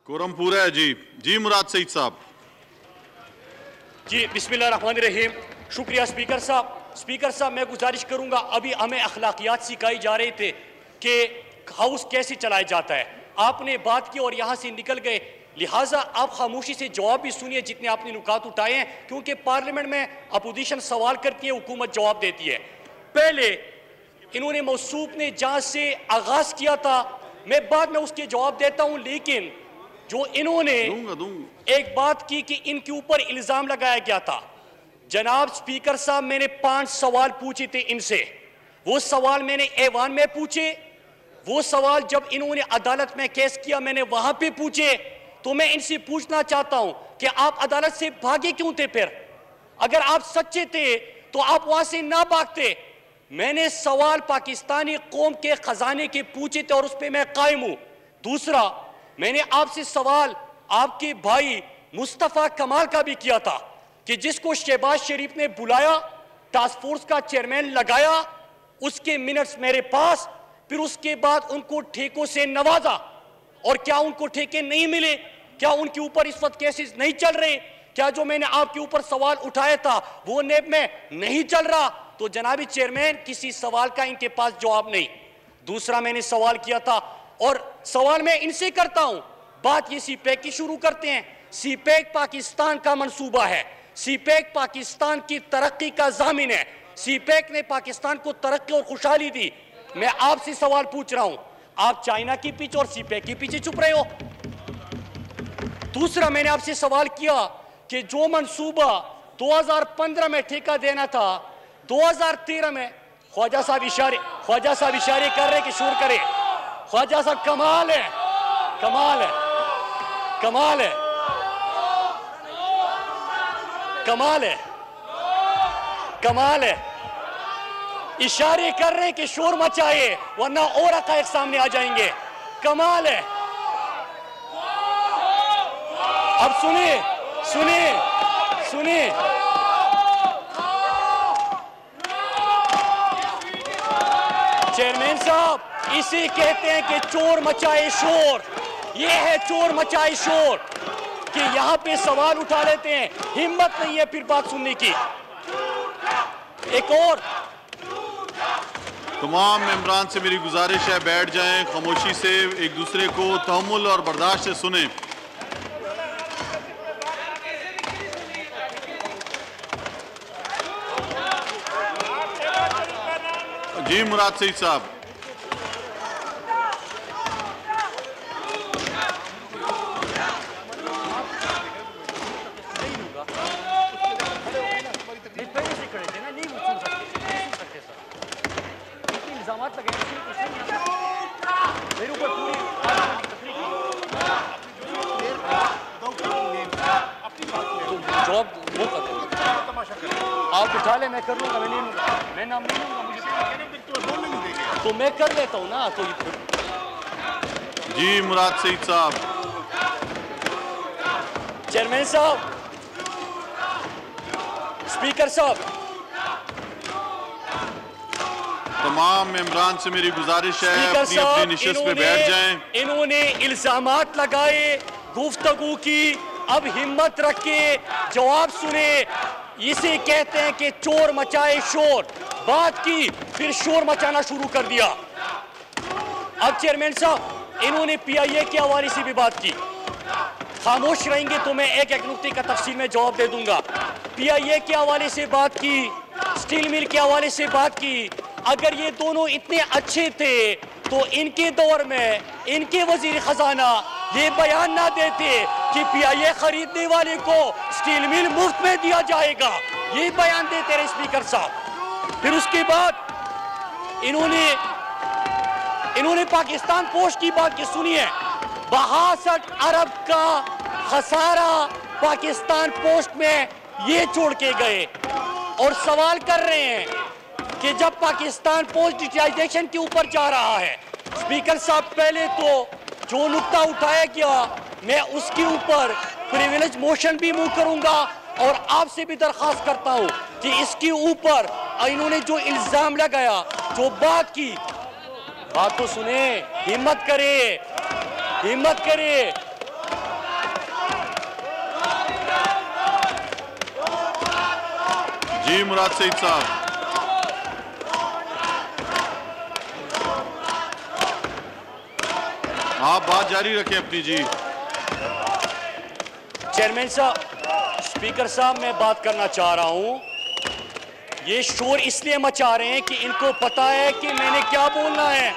Quorum पूरा है जी। जी मुराद सईद साहब। जी बिस्मिल्लाहिर्रहमानिर्रहीम। शुक्रिया स्पीकर साहब। स्पीकर साहब, मैं गुजारिश करूंगा, अभी हमें अखलाकियात सिखाई जा रहे थे कि हाउस कैसे चलाया जाता है। आपने बात की और यहाँ से निकल गए, लिहाजा आप खामोशी से जवाब भी सुनिए जितने आपने नुकात उठाए हैं, क्योंकि पार्लियामेंट में अपोजिशन सवाल करती है, हुकूमत जवाब देती है। पहले इन्होंने मौसूफ ने जांच से आगाज किया था, मैं बाद में उसके जवाब देता हूं, लेकिन जो इन्होंने एक बात की कि इनके ऊपर इल्जाम लगाया गया था। जनाब स्पीकर साहब, मैंने 5 सवाल पूछे थे इनसे। वो सवाल मैंने ऐवान में पूछे, वो सवाल जब इन्होंने अदालत में केस किया मैंने वहां पे पूछे। तो मैं इनसे पूछना चाहता हूं कि आप अदालत से भागे क्यों थे? फिर अगर आप सच्चे थे तो आप वहां से ना भागते। मैंने सवाल पाकिस्तानी कौम के खजाने के पूछे थे और उस पर मैं कायम हूं। दूसरा, मैंने आपसे सवाल आपके भाई मुस्तफा कमाल का भी किया था कि जिसको शहबाज शरीफ ने बुलाया, टास्क फोर्स का चेयरमैन लगाया, उसके मिनट्स मेरे पास, फिर उसके बाद उनको ठेकों से नवाजा। और क्या उनको ठेके नहीं मिले? क्या उनके ऊपर इस वक्त केसेस नहीं चल रहे? क्या जो मैंने आपके ऊपर सवाल उठाया था वो नेब में नहीं चल रहा? तो जनाबी चेयरमैन, किसी सवाल का इनके पास जवाब नहीं। दूसरा, मैंने सवाल किया था और सवाल मैं इनसे करता हूं, बात ये सीपैक की शुरू करते हैं। सीपैक पाकिस्तान का मंसूबा है, सीपैक पाकिस्तान की तरक्की का जामिन है, सीपैक ने पाकिस्तान को तरक्की और खुशहाली दी। मैं आपसे सवाल पूछ रहा हूं, आप चाइना के पीछे और सीपैक के पीछे चुप रहे हो। दूसरा, मैंने आपसे सवाल किया कि जो मंसूबा 2015 में ठेका देना था, 2013 में ख्वाजा साहब इशारे कर रहे कि शोर करे। ख्वाजा साहब, कमाल है, कमाल है, कमाल है, कमाल है, कमाल है। इशारे कर रहे हैं कि शोर मचाए वरना और हक़ाइक़ सामने आ जाएंगे। कमाल है। अब सुनिए सुनिए सुनिए, चेयरमैन साहब, इसे कहते हैं कि चोर मचाए शोर। ये है चोर मचाए शोर कि यहां पे सवाल उठा लेते हैं, हिम्मत नहीं है फिर बात सुनने की। एक और, तमाम मेंबरान से मेरी गुजारिश है, बैठ जाएं, खामोशी से एक दूसरे को तहम्मुल और बर्दाश्त से सुने। जी मुराद सईद साहब। आप उठा ले, मैं कर लूंगा, मैं नाम नहीं लूंगा, मुझे तो मैं कर लेता हूं ना। तो जी मुराद सईद साहब। चेयरमैन साहब, स्पीकर साहब, तमाम मेंबरान से मेरी गुजारिश है अपनी अपनी निशिस्त पे बैठ जाएं। इन्होंने इल्जामात लगाए, गुफ्तगू की, अब हिम्मत रख के जवाब सुने। इसे कहते हैं कि चोर मचाए शोर। बात की, फिर शोर मचाना शुरू कर दिया। अब चेयरमैन साहब, इन्होंने पीआईए के हवाले से भी बात की। खामोश रहेंगे तो मैं एक एक नुक्ते का तफसील में जवाब दे दूंगा। पीआईए के हवाले से बात की, स्टील मिल के हवाले से बात की। अगर ये दोनों इतने अच्छे थे तो इनके दौर में इनके वजीर खजाना ये बयान ना देते कि पीआईए खरीदने वाले को स्टील मिल मुफ्त में दिया जाएगा। ये बयान देते रहे स्पीकर साहब। फिर उसके बाद इन्होंने पाकिस्तान पोस्ट की बात की, सुनिए। 62 अरब का खसारा पाकिस्तान पोस्ट में ये छोड़ के गए और सवाल कर रहे हैं कि जब पाकिस्तान पोस्ट डिजिटाइजेशन के ऊपर जा रहा है। स्पीकर साहब, पहले तो जो नुक्ता उठाया गया मैं उसके ऊपर प्रिविलेज मोशन भी मूव करूंगा और आपसे भी दरखास्त करता हूं कि इसके ऊपर इन्होंने जो इल्जाम लगाया, जो बात की, बात तो सुने, हिम्मत करे, हिम्मत करे। जी मुराद सईद साहब। आप बात जारी रखें अपनी। जी चेयरमैन साहब, स्पीकर साहब, मैं बात करना चाह रहा हूं। ये शोर इसलिए मचा रहे हैं कि इनको पता है कि मैंने क्या बोलना है,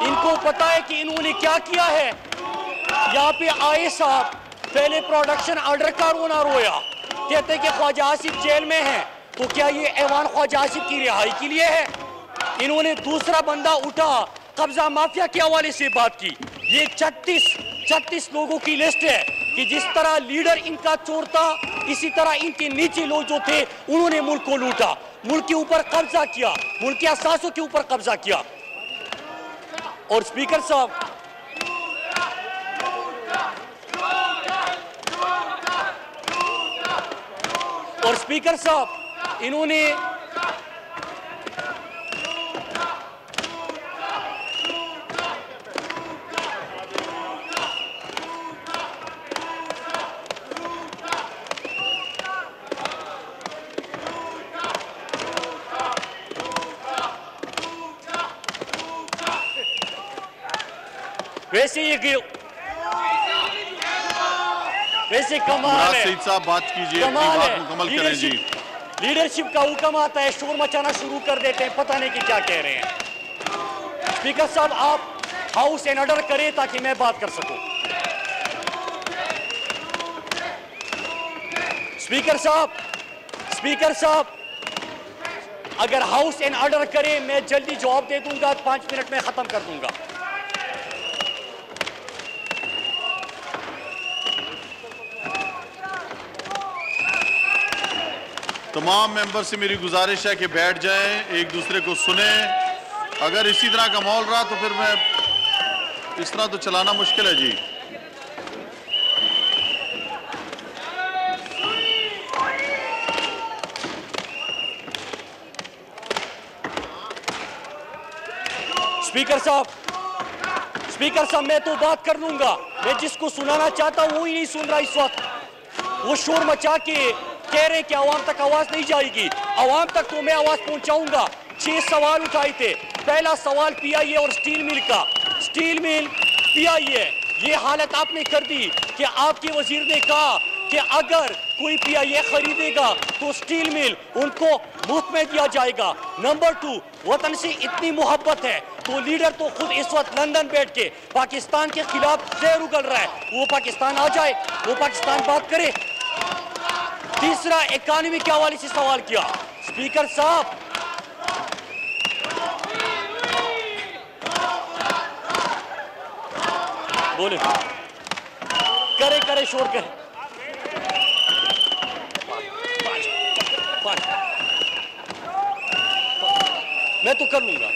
इनको पता है कि इन्होंने क्या किया है। यहाँ पे आए साहब, पहले प्रोडक्शन ऑर्डर का रोना रोया, कहते कि ख्वाजा आसिफ जेल में है, तो क्या ये ऐवान ख्वाजा आसिफ की रिहाई के लिए है? इन्होंने दूसरा बंदा उठा, कब्जा माफिया के हवाले से बात की। ये 36 लोगों की लिस्ट है कि जिस तरह लीडर इनका चोर था, इसी तरह इनके नीचे लोग जो थे उन्होंने मुल्क को लूटा, मुल्क के ऊपर कब्जा किया, मुल्क के असासों के ऊपर कब्जा किया। और स्पीकर साहब, इन्होंने वैसे कमाल है। सईद साहब बात कीजिए, अपनी बात मुकम्मल करें। जी लीडरशिप का हुक्म आता है, शोर मचाना शुरू कर देते हैं, पता नहीं कि क्या कह रहे हैं। स्पीकर साहब, आप हाउस एंड ऑर्डर करें ताकि मैं बात कर सकूं। स्पीकर साहब, अगर हाउस एंड ऑर्डर करें, मैं जल्दी जवाब दे दूंगा, 5 मिनट में खत्म कर दूंगा। तमाम मेंबर से मेरी गुजारिश है कि बैठ जाएं, एक दूसरे को सुने। अगर इसी तरह का माहौल रहा तो फिर मैं इस तरह तो चलाना मुश्किल है। जी स्पीकर साहब, मैं तो बात कर लूंगा। मैं जिसको सुनाना चाहता हूं वो ही नहीं सुन रहा इस वक्त। वो शोर मचा के कह रहे कि आवाम तक आवाज नहीं जाएगी। आवाम तक तो मैं आवाज पहुंचाऊंगा। 6 सवाल उठाए थे। पहला सवाल पीआईए और स्टील मिल का। स्टील मिल, पीआईए, ये हालत आपने कर दी कि आपके वजीर ने कहा कि अगर कोई पीआईए खरीदेगा तो स्टील मिल उनको मुफ्त में दिया जाएगा। नंबर 2, वतन से इतनी मोहब्बत है तो लीडर तो खुद इस वक्त लंदन बैठ के पाकिस्तान के खिलाफ जहर उगल रहा है, वो पाकिस्तान आ जाए, वो पाकिस्तान बात करे। तीसरा, इकोनॉमी के हवाले से सवाल किया। स्पीकर साहब, बोले, करे शोर करे। मैं तो कर लूंगा,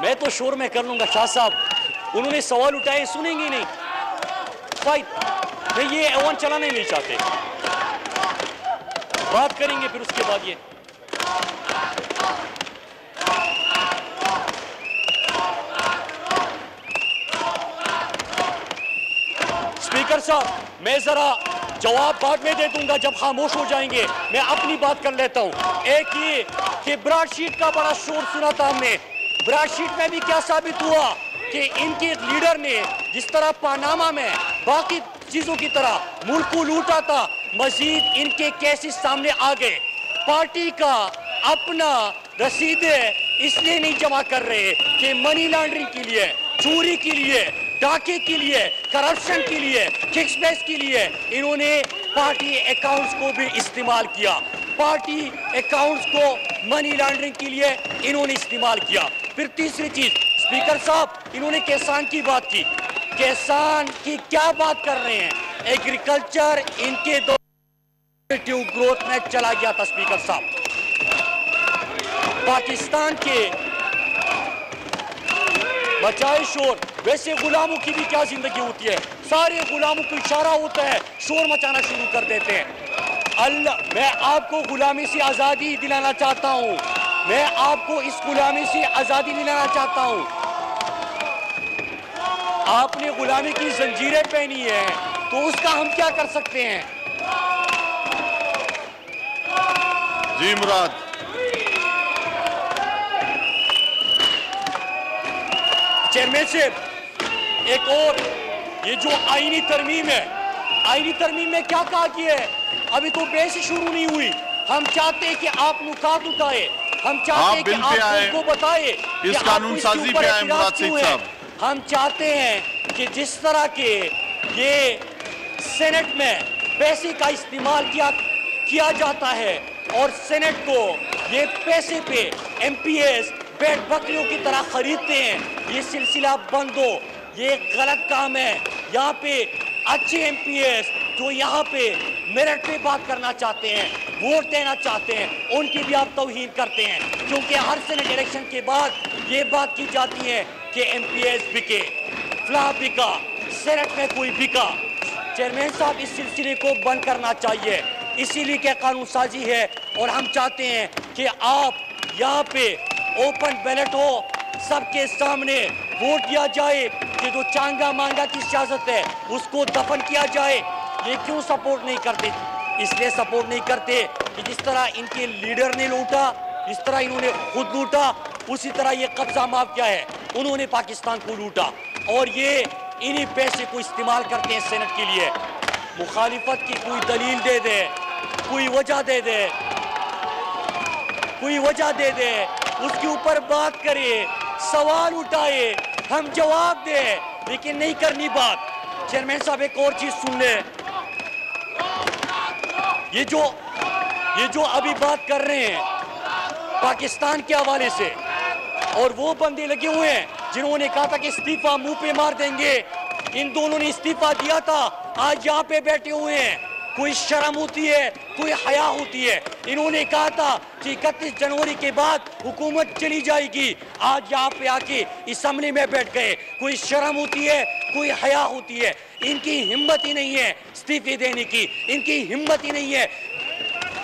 मैं तो शोर में कर लूंगा। शाह साहब, उन्होंने सवाल उठाए, सुनेंगे नहीं। नहीं, ये ऐवान चलाना नहीं चाहते। बात करेंगे फिर उसके बाद। ये स्पीकर साहब, मैं जरा जवाब बाद में दे दूंगा जब खामोश हो जाएंगे। मैं अपनी बात कर लेता हूं। एक ये कि ब्रॉडशीट का बड़ा शोर सुना था हमने। ब्रॉडशीट में भी क्या साबित हुआ कि इनके लीडर ने जिस तरह पानामा में बाकी चीजों की तरह मुल्क को लूटा था, मजीद इनके केसेस सामने आ गए। पार्टी का अपना रसीदें इसलिए नहीं जमा कर रहे कि मनी लॉन्ड्रिंग के लिए, चोरी के लिए, डाके के लिए, करप्शन के लिए, किक्सबैक्स के लिए इन्होंने पार्टी अकाउंट्स को भी इस्तेमाल किया। पार्टी अकाउंट्स को मनी लॉन्ड्रिंग के लिए इन्होंने इस्तेमाल किया। फिर तीसरी चीज, स्पीकर साहब, इन्होंने किसान की बात की। किसान की क्या बात कर रहे हैं? एग्रीकल्चर इनके दो ग्रोथ में चला गया था। स्पीकर साहब, पाकिस्तान के बचाए शोर। वैसे गुलामों की भी क्या जिंदगी होती है, सारे गुलामों को इशारा होता है, शोर मचाना शुरू कर देते हैं। अल्लाह, मैं आपको गुलामी से आजादी दिलाना चाहता हूं। मैं आपको इस गुलामी से आजादी दिलाना चाहता हूं। आपने गुलामी की जंजीरें पहनी है तो उसका हम क्या कर सकते हैं? जी मुराद। चेयरमैन साहब, एक और ये जो आईनी तरमीम है, आईनी तरमीम में क्या कहा गया है? अभी तो बहस शुरू नहीं हुई। हम चाहते हैं कि आप नुकात उठाए, हम चाहते हैं कि आप उनको बताए इस कानून साजी पे आए मुराद सिंह साहब। हम चाहते हैं कि जिस तरह के ये सेनेट में पैसे का इस्तेमाल किया जाता है और सेनेट को ये पैसे पे एमपीएस भेड़ बकरियों की तरह खरीदते हैं, ये सिलसिला बंद हो। ये गलत काम है। यहाँ पे अच्छे एमपीएस जो यहाँ पे मेरिट पे बात करना चाहते हैं, वोट देना चाहते हैं, उनकी भी आप तौहीन करते हैं, क्योंकि हर सेनेट इलेक्शन के बाद ये बात की जाती है कि एमपीएस बिके, फ्ला बिका, सेनेट में कोई बिका। चेयरमैन साहब, इस सिलसिले को बंद करना चाहिए, इसीलिए क्या कानून साजी है। और हम चाहते हैं कि आप यहाँ पे ओपन बैलेट हो, सबके सामने वोट दिया जाए कि जो चांगा मांगा की सियासत है उसको दफन किया जाए। ये क्यों सपोर्ट नहीं करते? इसलिए सपोर्ट नहीं करते कि जिस तरह इनके लीडर ने लूटा, जिस तरह इन्होंने खुद लूटा, उसी तरह ये कब्जा माफिया है, उन्होंने पाकिस्तान को लूटा और ये इन्हीं पैसे को इस्तेमाल करते हैं सेनेट के लिए। मुखालिफत की कोई दलील दे दे, कोई वजह दे दे, कोई वजह दे दे, उसके ऊपर बात करे, सवाल उठाए, हम जवाब दे, लेकिन नहीं करनी बात। चेयरमैन साहब, एक और चीज सुन ले, ये जो अभी बात कर रहे हैं पाकिस्तान के हवाले से, और वो बंदे लगे हुए हैं जिन्होंने कहा था कि इस्तीफा मुंह पे मार देंगे, इन दोनों ने इस्तीफा दिया था, आज यहाँ पे बैठे हुए हैं। कोई शर्म होती है, कोई हया होती है? इन्होंने कहा था कि 31 जनवरी के बाद हुकूमत चली जाएगी, आज यहाँ पे आके असम्बली में बैठ गए। कोई शर्म होती है, कोई हया होती है? इनकी हिम्मत ही नहीं है इस्तीफे देने की, इनकी हिम्मत ही नहीं है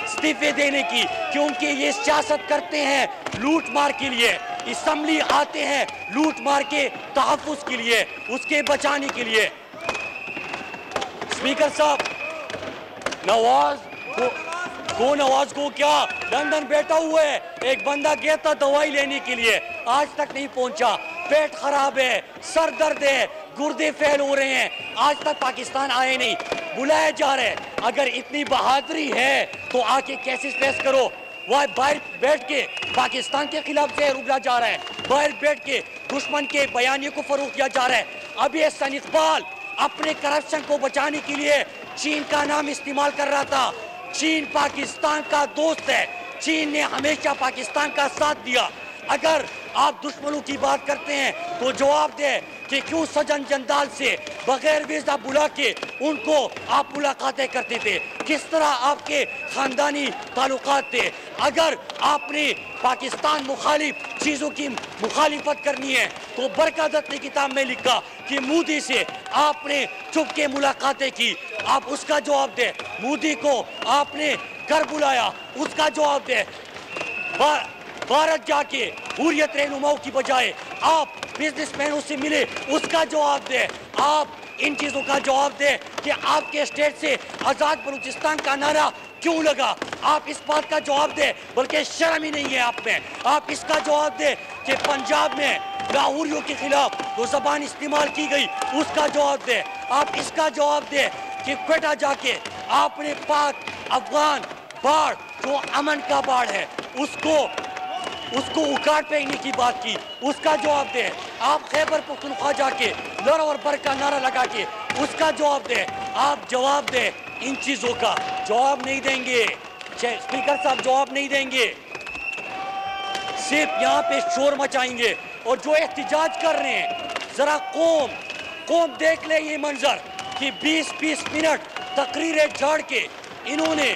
इस्तीफे देने की, क्योंकि ये सियासत करते हैं लूट मार के लिए। असम्बली आते हैं लूट मार के तहफ़्फ़ुज़ के लिए, उसके बचाने के लिए। स्पीकर साहब, नवाज को क्या लंदन बैठा हुआ है? एक बंदा गया था दवाई लेने के लिए, आज तक नहीं पहुंचा, पेट खराब है, सर दर्द है, गुर्दे फेल हो रहे हैं, आज तक पाकिस्तान आए नहीं, बुलाया जा रहा है। अगर इतनी बहादुरी है तो आके कैसे फेस करो। वह बाहर बैठ के पाकिस्तान के खिलाफ से रुका जा रहा है, बाहर बैठ के दुश्मन के बयानियों को फरोग किया जा रहा है। अभी एहसान इकबाल अपने करप्शन को बचाने के लिए चीन का नाम इस्तेमाल कर रहा था। चीन पाकिस्तान का दोस्त है, चीन ने हमेशा पाकिस्तान का साथ दिया। अगर आप दुश्मनों की बात करते हैं तो जवाब दे कि क्यों सजन जंदाल से बगैर वीजा बुला के उनको आप मुलाकातें करते थे, किस तरह आपके खानदानी ताल्लुकात थे। अगर आपने पाकिस्तान मुखालिफ चीज़ों की मुखालिफत करनी है तो बरकत ने किताब में लिखा कि मोदी से आपने चुप के मुलाकातें की, आप उसका जवाब दे। मोदी को आपने घर बुलाया, उसका जवाब दे। भारत जाके हुर्रियत रहनुमाओं की बजाय आप बिजनेसमैनों से मिले, उसका जवाब दे। आप इन चीज़ों का जवाब दे कि आपके स्टेट से आज़ाद बलूचिस्तान का नारा क्यों लगा, आप इस बात का जवाब दे। बल्कि शर्म ही नहीं है आप में। आप इसका जवाब दे कि पंजाब में लाहौरियों के खिलाफ जो ज़बान इस्तेमाल की गई, उसका जवाब दे। आप इसका जवाब दे कि क्वेटा जाके आपने पाक अफगान बाढ़ जो अमन का बाढ़ है उसको उखाड़ फेंकने की बात की, उसका जवाब दे। आप खैबर पख्तूनख्वा जाके लड़ और बर का नारा लगा के, उसका जवाब दे। आप जवाब दे, इन चीज़ों का जवाब नहीं देंगे। स्पीकर साहब जवाब नहीं देंगे, सिर्फ यहाँ पे शोर मचाएंगे। और जो एहतिजाज कर रहे हैं, जरा कौम देख ले ये मंजर कि 20-20 मिनट तकरीरें झाड़ के इन्होंने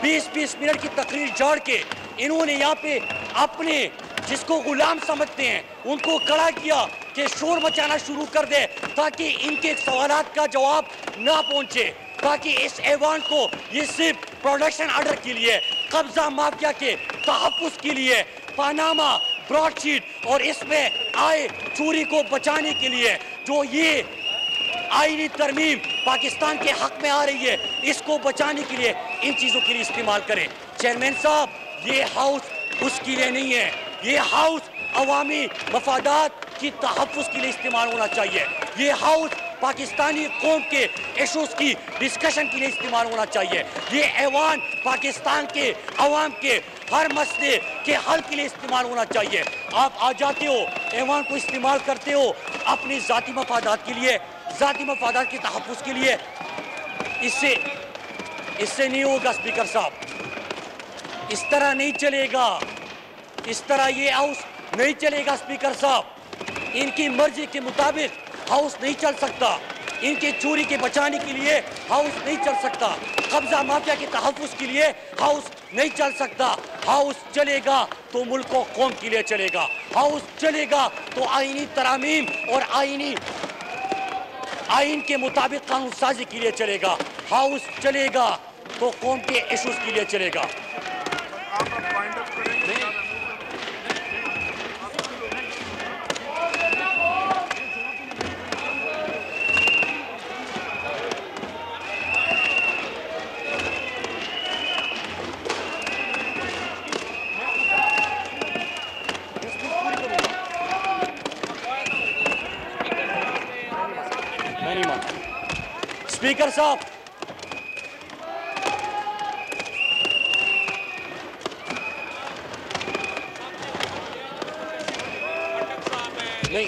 20-20 मिनट की तकरीर झाड़ के इन्होंने यहाँ पे अपने जिसको गुलाम समझते हैं उनको खड़ा किया कि शोर मचाना शुरू कर दे, ताकि इनके सवालात का जवाब ना पहुंचे, ताकि इस ऐवान को ये सिर्फ प्रोडक्शन ऑर्डर के लिए, कब्जा माफिया के तहफ़्फ़ुज़ के लिए, पानामा ब्रॉडशीट और इसमें आए चोरी को बचाने के लिए जो ये आईनी तरमीम पाकिस्तान के हक में आ रही है, इसको बचाने के लिए इन चीज़ों के लिए इस्तेमाल करें। चेयरमैन साहब, ये हाउस उसके लिए नहीं है, ये हाउस अवामी मफादात की तहफ़्फ़ुज़ के लिए इस्तेमाल होना चाहिए। ये हाउस पाकिस्तानी कौम के इशूज़ की डिस्कशन के लिए इस्तेमाल होना चाहिए। ये ऐवान पाकिस्तान के अवाम के हर मसले के हल के लिए इस्तेमाल होना चाहिए। आप आ जाते हो, ऐवान को इस्तेमाल करते हो अपने ज़ाती मफादात के लिए, ज़ाती मफादात के तहफ़्फ़ुज़ के लिए। इससे नहीं होगा स्पीकर साहब, इस तरह नहीं चलेगा, इस तरह ये हाउस नहीं चलेगा स्पीकर साहब। इनकी मर्जी के मुताबिक हाउस नहीं चल सकता, इनके चोरी के बचाने के लिए हाउस नहीं चल सकता, कब्जा माफिया के तहफ़्फ़ुज़ के लिए हाउस नहीं चल सकता। हाउस चलेगा तो मुल्क और कौम के लिए चलेगा, हाउस चलेगा तो आईनी तरामीम और आइन के मुताबिक कानून साजी के लिए चलेगा। हाउस चलेगा तो कौम के इशूज़ के लिए चलेगा। स्पीकर साहब, नहीं,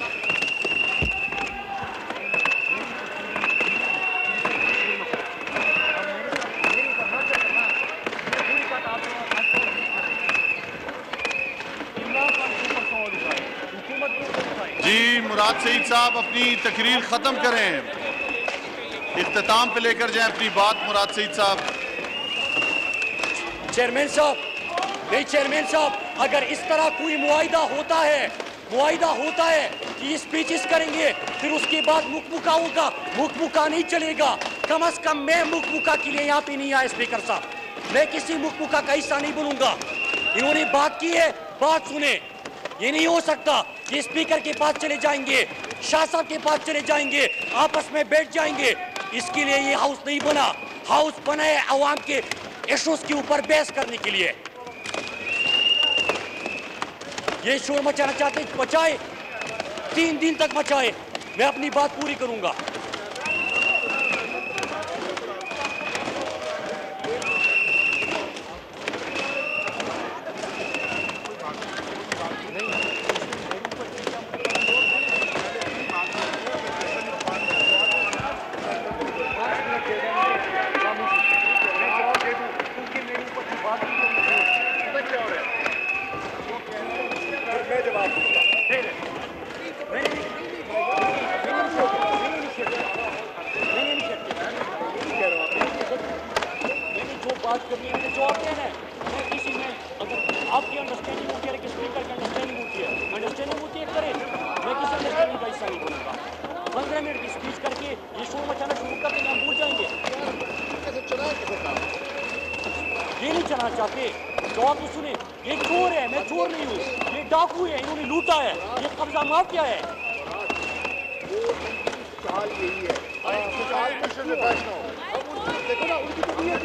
जी मुराद सईद साहब अपनी तकरीर ख़त्म करें, इख्तिताम पे लेकर जाएं अपनी बात। मुराद सईद साहब। चेयरमैन साहब, नहीं चेयरमैन साहब, अगर इस तरह कोई मुआहिदा होता है कि स्पीचेस करेंगे फिर उसके बाद मुकमुका होगा, मुकमुका नहीं चलेगा। कम से कम मैं मुकमुका के लिए यहाँ पे नहीं आया स्पीकर साहब, मैं किसी मुकमुका का हिस्सा नहीं बनूंगा। इन्होंने बात की है, बात सुने। ये नहीं हो सकता कि स्पीकर के पास चले जाएंगे, शाह साहब के पास चले जाएंगे, आपस में बैठ जाएंगे। इसके लिए ये हाउस नहीं बना, हाउस बना है अवाम के इशूज़ के ऊपर बहस करने के लिए। ये शोर मचाना चाहते मचाए, 3 दिन तक मचाए, मैं अपनी बात पूरी करूंगा। बात करनी है जो आप कहना है, मैं किसी में अगर आपकी अंडरस्टैंडिंग होती है कि स्पीकर की अंडरस्टैंडिंग होती है करें, मैं किसी अंडरस्टैंडिंग का हिस्सा नहीं बनूंगा। 15 मिनट की स्पीच करके ये शोर मचाना शुरू कर देंगे, हम भूल जाएंगे। ये नहीं चलाना चाहते, जवाब तो सुने। ये चोर है, मैं चोर नहीं हूँ, ये डाकू है, इन्होंने लूटा है, ये कब्जा माफिया है। देखो ना, उनकी तो यही है।